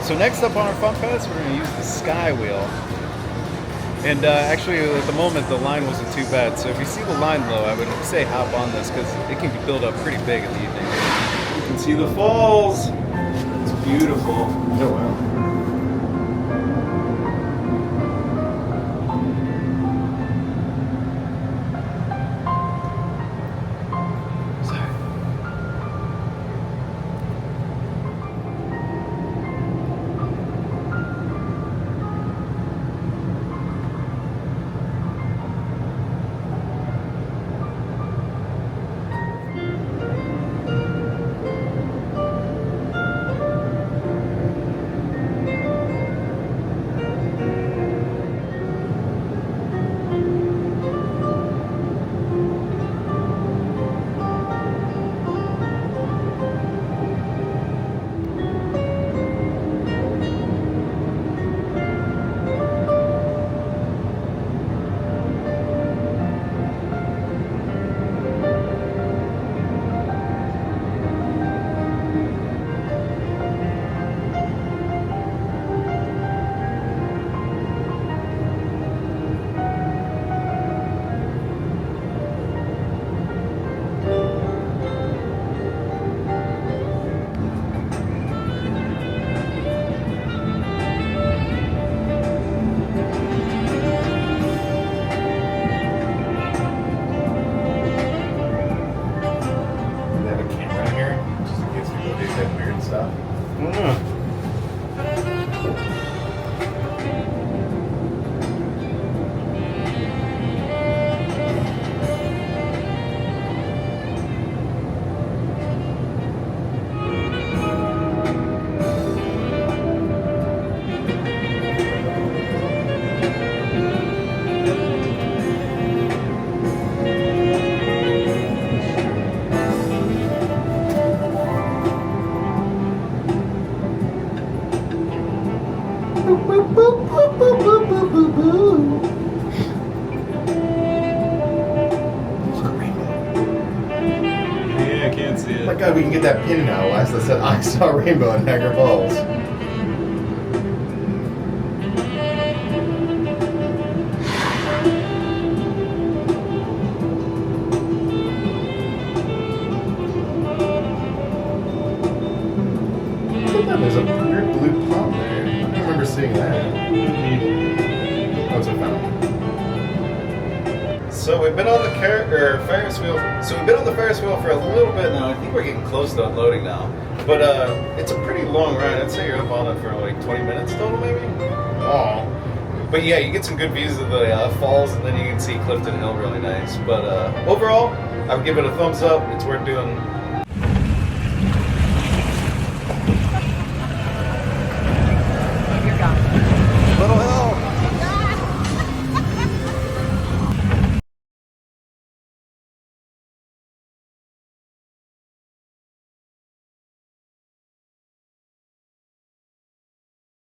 So next up on our fun pass, we're going to use the SkyWheel. And actually, at the moment, the line wasn't too bad. So if you see the line low, I would say hop on this because it can build up pretty big in the evening. You can see the falls. It's beautiful. Oh, wow. Yeah, I can't see it. Oh my God, we can get that pin now. Last I said I saw a rainbow in Niagara Falls. There's a weird blue pond there. I don't remember seeing that. Oh, it's a fountain. So we've been on the Ferris wheel. So we've been on the Ferris wheel for a little bit now. I think we're getting close to unloading now. But it's a pretty long ride. I'd say you're up on it for like 20 minutes total, maybe. Oh. But yeah, you get some good views of the falls, and then you can see Clifton Hill really nice. But overall, I would give it a thumbs up. It's worth doing